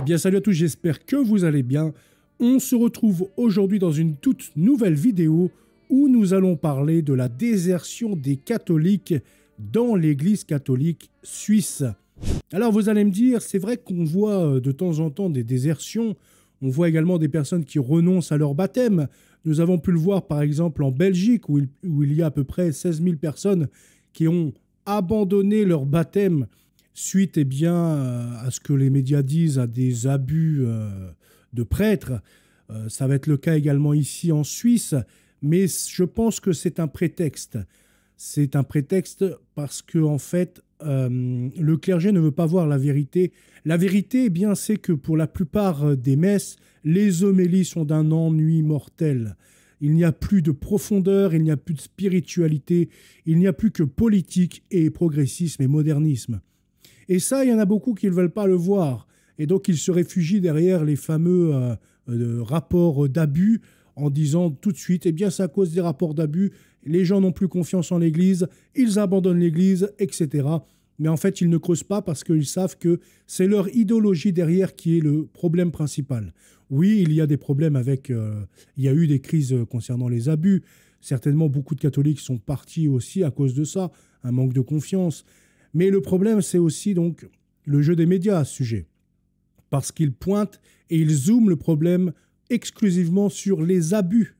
Eh bien salut à tous, j'espère que vous allez bien. On se retrouve aujourd'hui dans une toute nouvelle vidéo où nous allons parler de la désertion des catholiques dans l'église catholique suisse. Alors vous allez me dire, c'est vrai qu'on voit de temps en temps des désertions, on voit également des personnes qui renoncent à leur baptême. Nous avons pu le voir par exemple en Belgique où il y a à peu près 16 000 personnes qui ont abandonné leur baptême suite à ce que les médias disent à des abus de prêtres. Ça va être le cas également ici en Suisse, mais je pense que c'est un prétexte. C'est un prétexte parce que en fait, le clergé ne veut pas voir la vérité. La vérité, eh bien, c'est que pour la plupart des messes, les homélies sont d'un ennui mortel. Il n'y a plus de profondeur, il n'y a plus de spiritualité, il n'y a plus que politique et progressisme et modernisme. Et ça, il y en a beaucoup qui ne veulent pas le voir. Et donc, ils se réfugient derrière les fameux rapports d'abus en disant tout de suite, eh bien, c'est à cause des rapports d'abus, les gens n'ont plus confiance en l'Église, ils abandonnent l'Église, etc. Mais en fait, ils ne creusent pas parce qu'ils savent que c'est leur idéologie derrière qui est le problème principal. Oui, il y a des problèmes il y a eu des crises concernant les abus. Certainement, beaucoup de catholiques sont partis aussi à cause de ça, un manque de confiance. Mais le problème, c'est aussi donc le jeu des médias à ce sujet. Parce qu'ils pointent et ils zooment le problème exclusivement sur les abus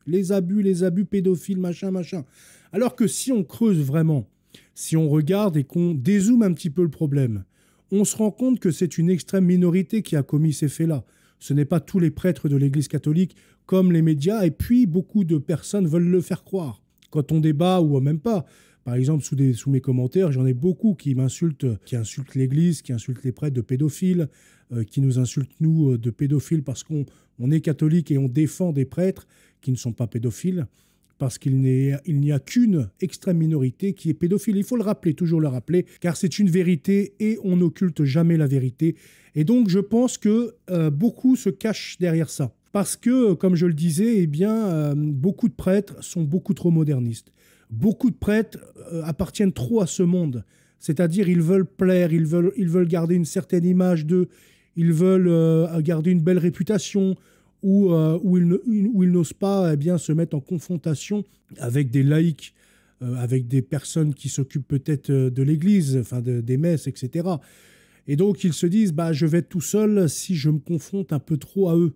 pédophiles, machin. Alors que si on creuse vraiment, si on regarde et qu'on dézoome un petit peu le problème, on se rend compte que c'est une extrême minorité qui a commis ces faits-là. Ce n'est pas tous les prêtres de l'Église catholique comme les médias, et puis beaucoup de personnes veulent le faire croire. Quand on débat ou même pas, par exemple, sous mes commentaires, j'en ai beaucoup qui m'insultent, qui insultent l'Église, qui insultent les prêtres de pédophiles, qui nous insultent, nous, de pédophiles parce qu'on est catholique et on défend des prêtres qui ne sont pas pédophiles, parce qu'il n'y a qu'une extrême minorité qui est pédophile. Il faut le rappeler, toujours le rappeler, car c'est une vérité et on n'occulte jamais la vérité. Et donc, je pense que beaucoup se cachent derrière ça. Parce que, comme je le disais, eh bien, beaucoup de prêtres sont beaucoup trop modernistes. Beaucoup de prêtres appartiennent trop à ce monde. C'est-à-dire, ils veulent plaire, ils veulent garder une certaine image d'eux, ils veulent garder une belle réputation, où ils n'osent pas bien, se mettre en confrontation avec des laïcs, avec des personnes qui s'occupent peut-être de l'Église, enfin des messes, etc. Et donc, ils se disent, je vais être tout seul si je me confronte un peu trop à eux.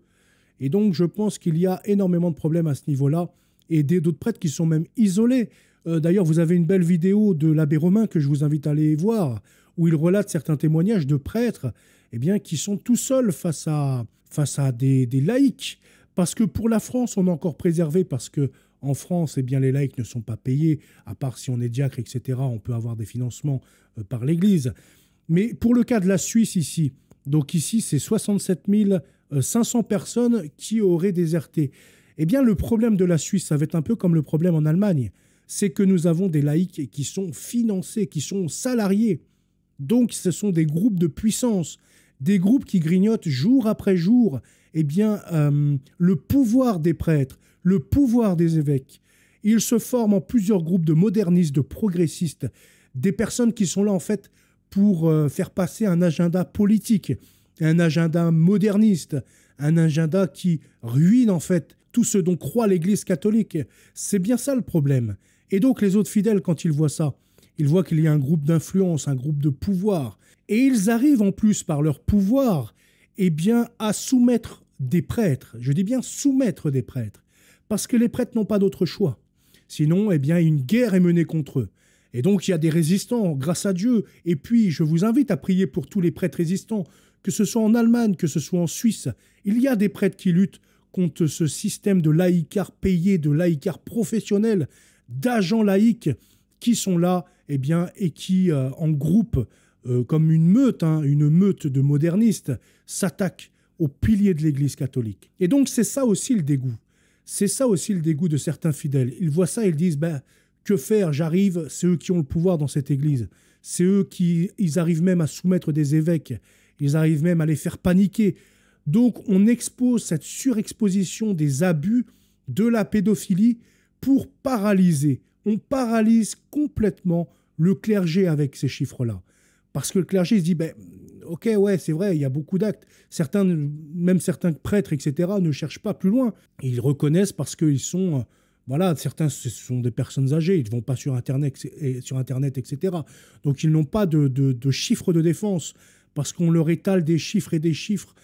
Et donc, je pense qu'il y a énormément de problèmes à ce niveau-là, et d'autres prêtres qui sont même isolés. D'ailleurs, vous avez une belle vidéo de l'abbé Romain que je vous invite à aller voir, où il relate certains témoignages de prêtres qui sont tout seuls face à des laïcs. Parce que pour la France, on est encore préservé, parce qu'en France, les laïcs ne sont pas payés, à part si on est diacre, etc. On peut avoir des financements par l'Église. Mais pour le cas de la Suisse ici, donc ici, c'est 67 500 personnes qui auraient déserté. Eh bien, le problème de la Suisse, ça va être un peu comme le problème en Allemagne. C'est que nous avons des laïcs qui sont financés, qui sont salariés. Donc, ce sont des groupes de puissance, des groupes qui grignotent jour après jour le pouvoir des prêtres, le pouvoir des évêques. Ils se forment en plusieurs groupes de modernistes, de progressistes, des personnes qui sont là en fait pour faire passer un agenda politique, un agenda moderniste, un agenda qui ruine en fait tout ce dont croit l'Église catholique. C'est bien ça le problème. Et donc les autres fidèles, quand ils voient ça, ils voient qu'il y a un groupe d'influence, un groupe de pouvoir. Et ils arrivent en plus par leur pouvoir à soumettre des prêtres. Je dis bien soumettre des prêtres. Parce que les prêtres n'ont pas d'autre choix. Sinon, une guerre est menée contre eux. Et donc il y a des résistants, grâce à Dieu. Et puis je vous invite à prier pour tous les prêtres résistants, que ce soit en Allemagne, que ce soit en Suisse. Il y a des prêtres qui luttent contre ce système de laïcars payés, de laïcars professionnels, d'agents laïcs qui sont là et qui, en groupe, comme une meute de modernistes, s'attaquent aux piliers de l'Église catholique. Et donc, c'est ça aussi le dégoût. C'est ça aussi le dégoût de certains fidèles. Ils voient ça, ils disent, que faire, j'arrive, c'est eux qui ont le pouvoir dans cette Église. C'est eux ils arrivent même à soumettre des évêques. Ils arrivent même à les faire paniquer. Donc, on expose cette surexposition des abus, de la pédophilie, pour paralyser. On paralyse complètement le clergé avec ces chiffres-là. Parce que le clergé se dit, ok, ouais, c'est vrai, il y a beaucoup d'actes. Même certains prêtres, etc., ne cherchent pas plus loin. Ils reconnaissent parce qu'ils sont... voilà, certains, ce sont des personnes âgées, ils ne vont pas sur Internet, etc. Donc, ils n'ont pas de chiffres de défense parce qu'on leur étale des chiffres et des chiffres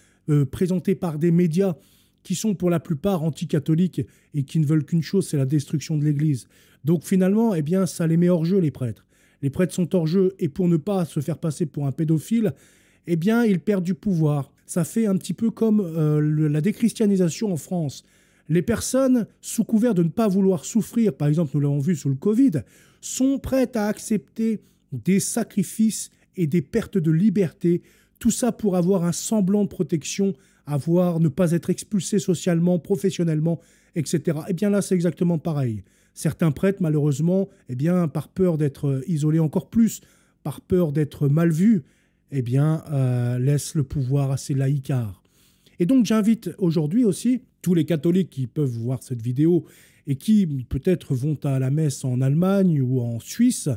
présentés par des médias qui sont pour la plupart anticatholiques et qui ne veulent qu'une chose, c'est la destruction de l'Église. Donc, finalement, eh bien, ça les met hors jeu, les prêtres. Les prêtres sont hors jeu et pour ne pas se faire passer pour un pédophile, eh bien, ils perdent du pouvoir. Ça fait un petit peu comme la déchristianisation en France. Les personnes, sous couvert de ne pas vouloir souffrir, par exemple, nous l'avons vu sous le Covid, sont prêtes à accepter des sacrifices et des pertes de liberté, tout ça pour avoir un semblant de protection, ne pas être expulsé socialement, professionnellement, etc. Eh bien là, c'est exactement pareil. Certains prêtres, malheureusement, eh bien, par peur d'être isolés encore plus, par peur d'être mal vus, eh bien, laissent le pouvoir à ces laïcards. Et donc, j'invite aujourd'hui aussi tous les catholiques qui peuvent voir cette vidéo et qui peut-être vont à la messe en Allemagne ou en Suisse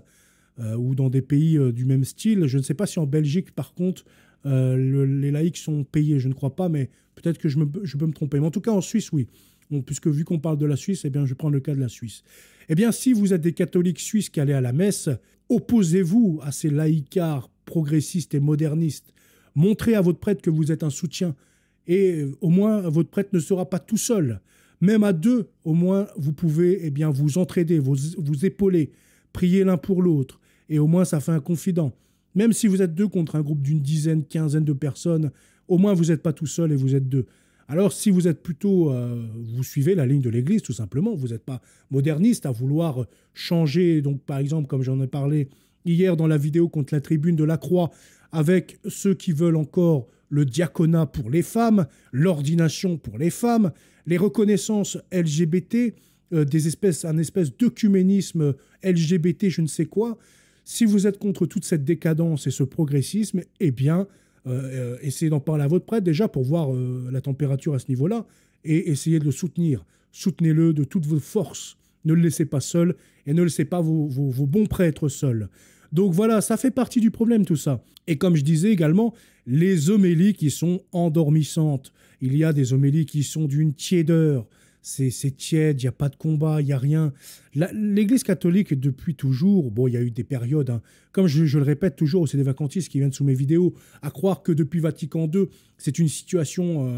ou dans des pays du même style. Je ne sais pas si en Belgique, par contre, les laïcs sont payés. Je ne crois pas, mais peut-être que je peux me tromper. Mais en tout cas, en Suisse, oui. Bon, puisque vu qu'on parle de la Suisse, eh bien, je prends le cas de la Suisse. Eh bien, si vous êtes des catholiques suisses qui allez à la messe, opposez-vous à ces laïcards progressistes et modernistes. Montrez à votre prêtre que vous êtes un soutien. Et au moins, votre prêtre ne sera pas tout seul. Même à deux, au moins, vous pouvez eh bien, vous entraider, vous épauler, prier l'un pour l'autre. Et au moins, ça fait un confident. Même si vous êtes deux contre un groupe d'une dizaine, quinzaine de personnes, au moins, vous n'êtes pas tout seul et vous êtes deux. Alors, si vous êtes plutôt... vous suivez la ligne de l'Église, tout simplement. Vous n'êtes pas moderniste à vouloir changer. Donc, par exemple, comme j'en ai parlé hier dans la vidéo contre la tribune de la Croix, avec ceux qui veulent encore le diaconat pour les femmes, l'ordination pour les femmes, les reconnaissances LGBT, un espèce d'œcuménisme LGBT, je ne sais quoi. Si vous êtes contre toute cette décadence et ce progressisme, eh bien, essayez d'en parler à votre prêtre déjà pour voir la température à ce niveau-là et essayez de le soutenir. Soutenez-le de toutes vos forces. Ne le laissez pas seul et ne laissez pas vos bons prêtres seuls. Donc voilà, ça fait partie du problème tout ça. Et comme je disais également, les homélies qui sont endormissantes. Il y a des homélies qui sont d'une tiédeur. C'est tiède, il n'y a pas de combat, il n'y a rien. L'Église catholique, depuis toujours, bon, il y a eu des périodes, hein, comme je le répète toujours, c'est des vacantistes qui viennent sous mes vidéos, à croire que depuis Vatican II, c'est une situation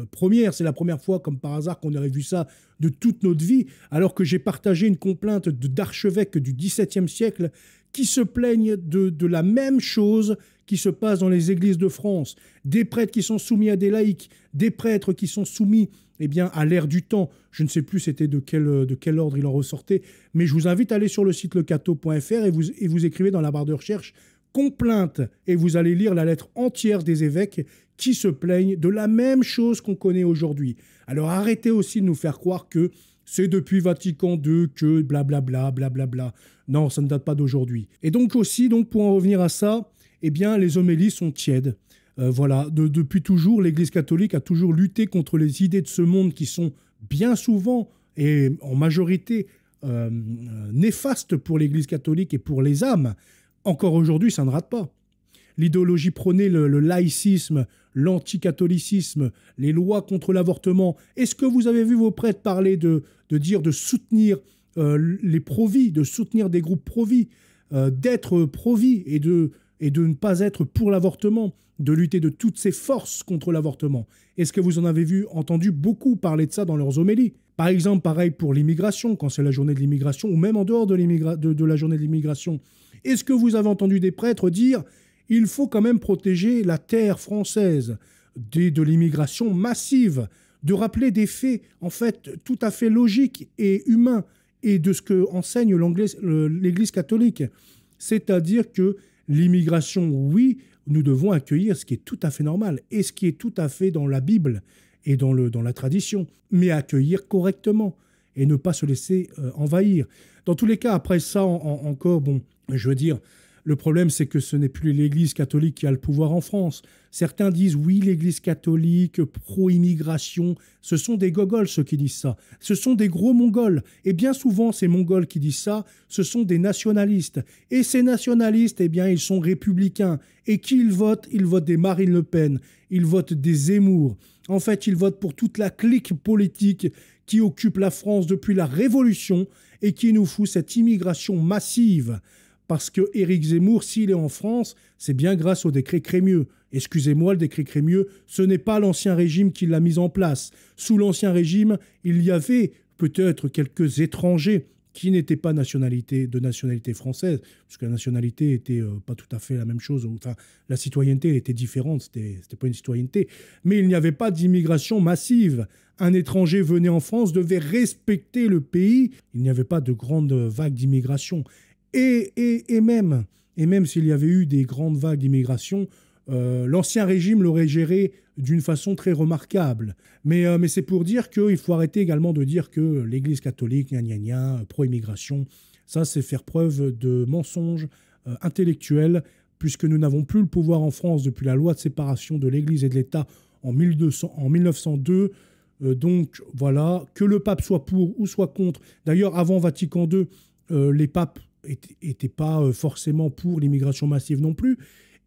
première, c'est la première fois, comme par hasard, qu'on aurait vu ça de toute notre vie, alors que j'ai partagé une complainte d'archevêques du XVIIe siècle qui se plaignent de la même chose qui se passe dans les églises de France. Des prêtres qui sont soumis à des laïcs, des prêtres qui sont soumis eh bien, à l'ère du temps. Je ne sais plus c'était de quel ordre il en ressortait, mais je vous invite à aller sur le site lecateau.fr et vous écrivez dans la barre de recherche « complainte » et vous allez lire la lettre entière des évêques qui se plaignent de la même chose qu'on connaît aujourd'hui. Alors arrêtez aussi de nous faire croire que c'est depuis Vatican II que blablabla, blablabla. Non, ça ne date pas d'aujourd'hui. Et donc aussi, pour en revenir à ça, eh bien, les homélies sont tièdes. Voilà, depuis toujours, l'Église catholique a toujours lutté contre les idées de ce monde qui sont bien souvent et en majorité néfastes pour l'Église catholique et pour les âmes. Encore aujourd'hui, ça ne rate pas. L'idéologie prônée, le laïcisme, l'anticatholicisme, les lois contre l'avortement. Est-ce que vous avez vu vos prêtres parler de soutenir les pro-vie, de soutenir des groupes pro-vie, d'être pro-vie et de ne pas être pour l'avortement, de lutter de toutes ses forces contre l'avortement? Est-ce que vous en avez entendu beaucoup parler de ça dans leurs homélies? Par exemple, pareil pour l'immigration, quand c'est la journée de l'immigration, ou même en dehors de la journée de l'immigration. Est-ce que vous avez entendu des prêtres dire « il faut quand même protéger la terre française de l'immigration massive », de rappeler des faits en fait tout à fait logiques et humains et de ce que enseigne l'Église catholique. C'est-à-dire que l'immigration, oui, nous devons accueillir ce qui est tout à fait normal et ce qui est tout à fait dans la Bible et dans la tradition, mais accueillir correctement et ne pas se laisser envahir. Dans tous les cas, après ça, encore, bon, je veux dire, Le problème, c'est que ce n'est plus l'Église catholique qui a le pouvoir en France. Certains disent, oui, l'Église catholique, pro-immigration, ce sont des gogols, ceux qui disent ça. Ce sont des gros mongols. Et bien souvent, ces mongols qui disent ça, ce sont des nationalistes. Et ces nationalistes, eh bien, ils sont républicains. Et qui ils votent? Ils votent des Marine Le Pen, ils votent des Zemmour. En fait, ils votent pour toute la clique politique qui occupe la France depuis la Révolution et qui nous fout cette immigration massive. Parce que Éric Zemmour, s'il est en France, c'est bien grâce au décret Crémieux. Excusez-moi, le décret Crémieux, ce n'est pas l'ancien régime qui l'a mis en place. Sous l'ancien régime, il y avait peut-être quelques étrangers qui n'étaient pas de nationalité française, parce que la nationalité était pas tout à fait la même chose. Enfin, la citoyenneté était différente, c'était pas une citoyenneté. Mais il n'y avait pas d'immigration massive. Un étranger venait en France, devait respecter le pays. Il n'y avait pas de grande vague d'immigration. Et même s'il y avait eu des grandes vagues d'immigration, l'ancien régime l'aurait géré d'une façon très remarquable. Mais c'est pour dire qu'il faut arrêter également de dire que l'Église catholique, gna gna gna, pro-immigration, ça c'est faire preuve de mensonge intellectuel, puisque nous n'avons plus le pouvoir en France depuis la loi de séparation de l'Église et de l'État en 1902. Donc voilà, que le pape soit pour ou soit contre. D'ailleurs, avant Vatican II, les papes n'étaient pas forcément pour l'immigration massive non plus.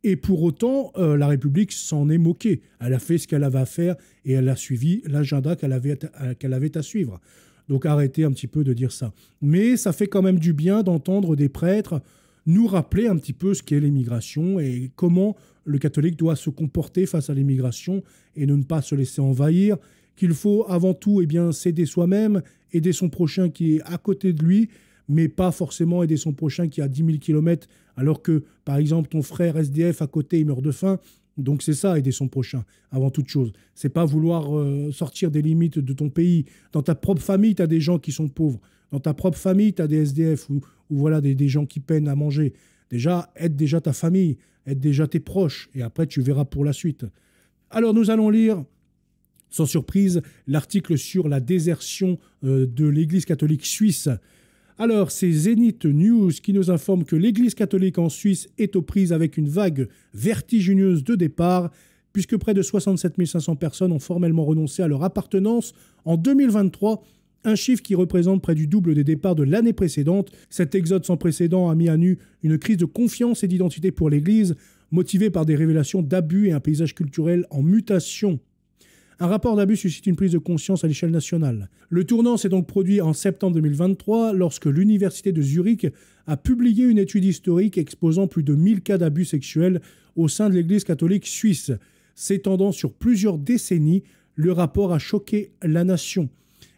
Et pour autant, la République s'en est moquée. Elle a fait ce qu'elle avait à faire et elle a suivi l'agenda qu'elle avait à suivre. Donc arrêtez un petit peu de dire ça. Mais ça fait quand même du bien d'entendre des prêtres nous rappeler un petit peu ce qu'est l'immigration et comment le catholique doit se comporter face à l'immigration et ne pas se laisser envahir, qu'il faut avant tout s'aider soi-même, aider son prochain qui est à côté de lui, mais pas forcément aider son prochain qui est à 10 000 km, alors que, par exemple, ton frère SDF à côté, il meurt de faim. Donc c'est ça, aider son prochain, avant toute chose. C'est pas vouloir sortir des limites de ton pays. Dans ta propre famille, tu as des gens qui sont pauvres. Dans ta propre famille, tu as des SDF ou voilà, des gens qui peinent à manger. Déjà, aide déjà ta famille, aide déjà tes proches, et après, tu verras pour la suite. Alors, nous allons lire, sans surprise, l'article sur la désertion de l'Église catholique suisse. Alors, c'est Zenith News qui nous informe que l'Église catholique en Suisse est aux prises avec une vague vertigineuse de départ, puisque près de 67 500 personnes ont formellement renoncé à leur appartenance en 2023, un chiffre qui représente près du double des départs de l'année précédente. Cet exode sans précédent a mis à nu une crise de confiance et d'identité pour l'Église, motivée par des révélations d'abus et un paysage culturel en mutation. Un rapport d'abus suscite une prise de conscience à l'échelle nationale. Le tournant s'est donc produit en septembre 2023 lorsque l'Université de Zurich a publié une étude historique exposant plus de 1000 cas d'abus sexuels au sein de l'Église catholique suisse. S'étendant sur plusieurs décennies, le rapport a choqué la nation.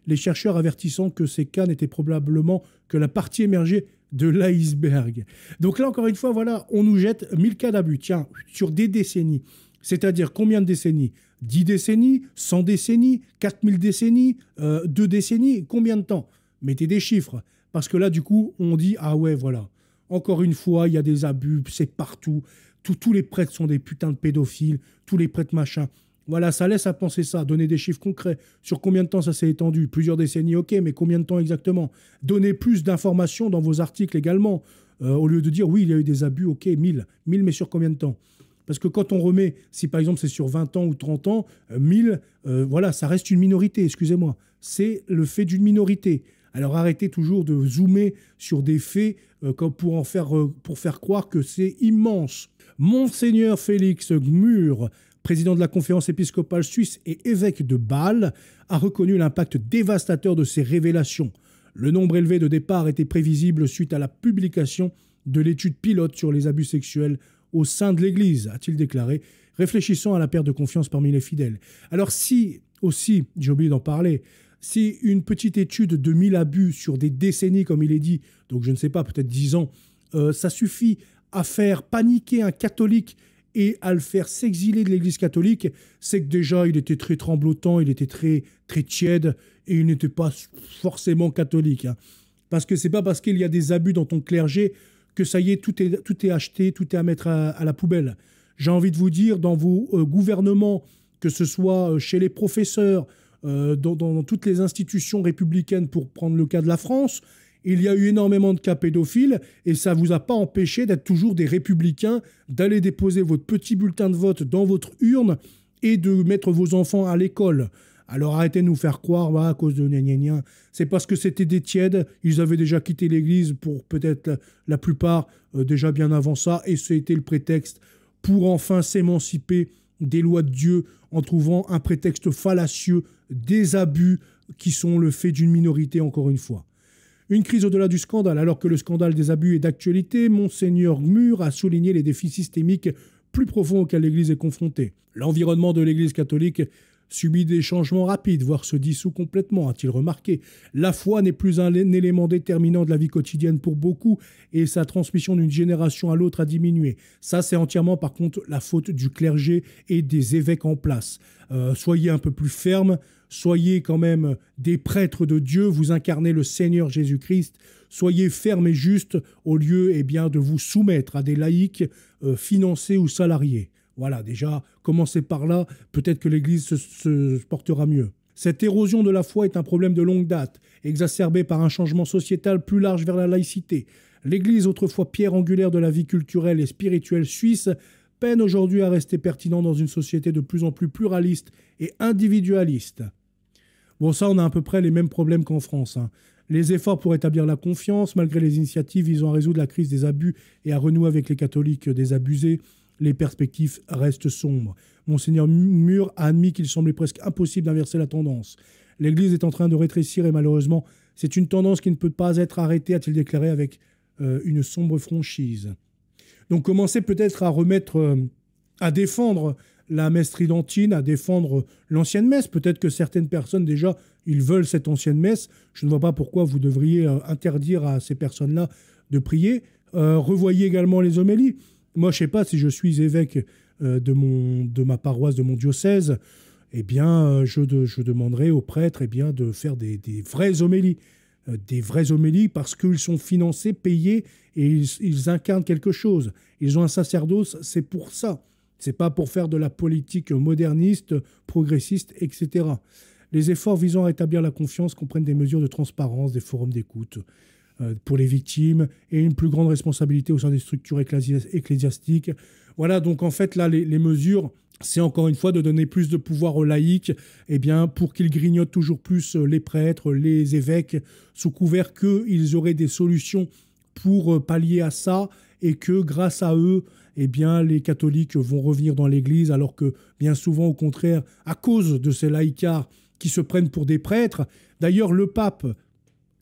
Les chercheurs avertissant que ces cas n'étaient probablement que la partie émergée de l'iceberg. Donc là, encore une fois, voilà, on nous jette 1000 cas d'abus, tiens, sur des décennies. C'est-à-dire combien de décennies? 10 décennies, 100 décennies, 4000 décennies, 2 décennies, combien de temps? Mettez des chiffres. Parce que là, du coup, on dit, ah ouais, voilà. Encore une fois, il y a des abus, c'est partout. Tous les prêtres sont des putains de pédophiles, tous les prêtres machin. Voilà, ça laisse à penser ça. Donner des chiffres concrets. Sur combien de temps ça s'est étendu? Plusieurs décennies, ok, mais combien de temps exactement? Donnez plus d'informations dans vos articles également. Au lieu de dire, oui, il y a eu des abus, ok, 1000. 1000, mais sur combien de temps? Parce que quand on remet, si par exemple c'est sur 20 ans ou 30 ans, 1000, voilà, ça reste une minorité, excusez-moi. C'est le fait d'une minorité. Alors arrêtez toujours de zoomer sur des faits comme pour faire croire que c'est immense. Monseigneur Félix Gmür, président de la conférence épiscopale suisse et évêque de Bâle, a reconnu l'impact dévastateur de ces révélations. Le nombre élevé de départs était prévisible suite à la publication de l'étude pilote sur les abus sexuels au sein de l'Église, a-t-il déclaré, réfléchissant à la perte de confiance parmi les fidèles. Alors si, aussi, j'ai oublié d'en parler, si une petite étude de 1000 abus sur des décennies, comme il est dit, donc je ne sais pas, peut-être 10 ans, ça suffit à faire paniquer un catholique et à le faire s'exiler de l'Église catholique, c'est que déjà il était très tremblotant, il était très, très tiède et il n'était pas forcément catholique. Hein. Parce que c'est pas parce qu'il y a des abus dans ton clergé que ça y est, tout est acheté, tout est à mettre à la poubelle. J'ai envie de vous dire, dans vos gouvernements, que ce soit chez les professeurs, dans toutes les institutions républicaines, pour prendre le cas de la France, Il y a eu énormément de cas pédophiles et ça ne vous a pas empêché d'être toujours des républicains, d'aller déposer votre petit bulletin de vote dans votre urne et de mettre vos enfants à l'école. Alors arrêtez de nous faire croire, à cause de gna gna gna. C'est parce que c'était des tièdes, ils avaient déjà quitté l'église pour peut-être la plupart déjà bien avant ça, et c'était le prétexte pour enfin s'émanciper des lois de Dieu en trouvant un prétexte fallacieux, des abus qui sont le fait d'une minorité encore une fois. Une crise au-delà du scandale. Alors que le scandale des abus est d'actualité, Monseigneur Gmür a souligné les défis systémiques plus profonds auxquels l'Église est confrontée. L'environnement de l'Église catholique subit des changements rapides, voire se dissout complètement, a-t-il remarqué. La foi n'est plus un élément déterminant de la vie quotidienne pour beaucoup et sa transmission d'une génération à l'autre a diminué. Ça, c'est entièrement, par contre, la faute du clergé et des évêques en place. Soyez un peu plus fermes, soyez quand même des prêtres de Dieu, vous incarnez le Seigneur Jésus-Christ. Soyez fermes et justes au lieu de vous soumettre à des laïcs financés ou salariés. Voilà, déjà, commencez par là, peut-être que l'Église se portera mieux. Cette érosion de la foi est un problème de longue date, exacerbé par un changement sociétal plus large vers la laïcité. L'Église, autrefois pierre angulaire de la vie culturelle et spirituelle suisse, peine aujourd'hui à rester pertinent dans une société de plus en plus pluraliste et individualiste. Bon, ça, on a à peu près les mêmes problèmes qu'en France. Les efforts pour établir la confiance, malgré les initiatives visant à résoudre la crise des abus et à renouer avec les catholiques désabusés, les perspectives restent sombres. Monseigneur Gmür a admis qu'il semblait presque impossible d'inverser la tendance. L'Église est en train de rétrécir et malheureusement, c'est une tendance qui ne peut pas être arrêtée, a-t-il déclaré avec une sombre franchise. Donc commencez peut-être à défendre la messe tridentine, à défendre l'ancienne messe. Peut-être que certaines personnes déjà, ils veulent cette ancienne messe. Je ne vois pas pourquoi vous devriez interdire à ces personnes-là de prier. Revoyez également les homélies. Moi, je ne sais pas si je suis évêque de ma paroisse, de mon diocèse, eh bien, je demanderai aux prêtres de faire des vraies homélies. Des vraies homélies parce qu'ils sont financés, payés et ils incarnent quelque chose. Ils ont un sacerdoce, c'est pour ça. C'est pas pour faire de la politique moderniste, progressiste, etc. Les efforts visant à rétablir la confiance comprennent des mesures de transparence, des forums d'écoute pour les victimes et une plus grande responsabilité au sein des structures ecclésiastiques. Voilà, donc en fait, là, les mesures, c'est encore une fois de donner plus de pouvoir aux laïcs pour qu'ils grignotent toujours plus les prêtres, les évêques, sous couvert qu'ils auraient des solutions pour pallier à ça et que grâce à eux, les catholiques vont revenir dans l'Église alors que bien souvent, au contraire, à cause de ces laïcards qui se prennent pour des prêtres. D'ailleurs, le pape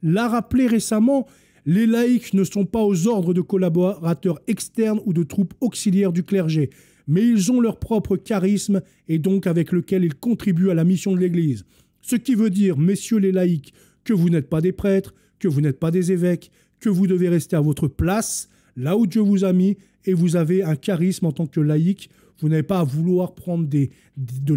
l'a rappelé récemment, les laïcs ne sont pas aux ordres de collaborateurs externes ou de troupes auxiliaires du clergé, mais ils ont leur propre charisme et donc avec lequel ils contribuent à la mission de l'Église. Ce qui veut dire, messieurs les laïcs, que vous n'êtes pas des prêtres, que vous n'êtes pas des évêques, que vous devez rester à votre place, là où Dieu vous a mis, et vous avez un charisme en tant que laïc. Vous n'avez pas à vouloir prendre de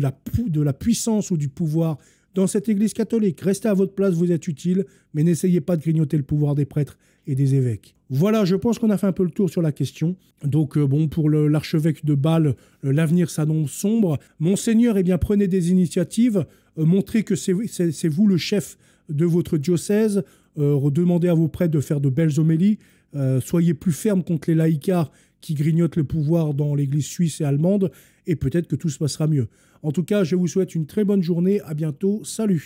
la puissance ou du pouvoir dans cette Église catholique. Restez à votre place, vous êtes utile, mais n'essayez pas de grignoter le pouvoir des prêtres et des évêques. Voilà, je pense qu'on a fait un peu le tour sur la question. Donc, pour l'archevêque de Bâle, l'avenir s'annonce sombre. Monseigneur, prenez des initiatives, montrez que c'est vous le chef de votre diocèse, demandez à vos prêtres de faire de belles homélies, soyez plus fermes contre les laïcards qui grignotent le pouvoir dans l'Église suisse et allemande, et peut-être que tout se passera mieux. En tout cas, je vous souhaite une très bonne journée, à bientôt, salut!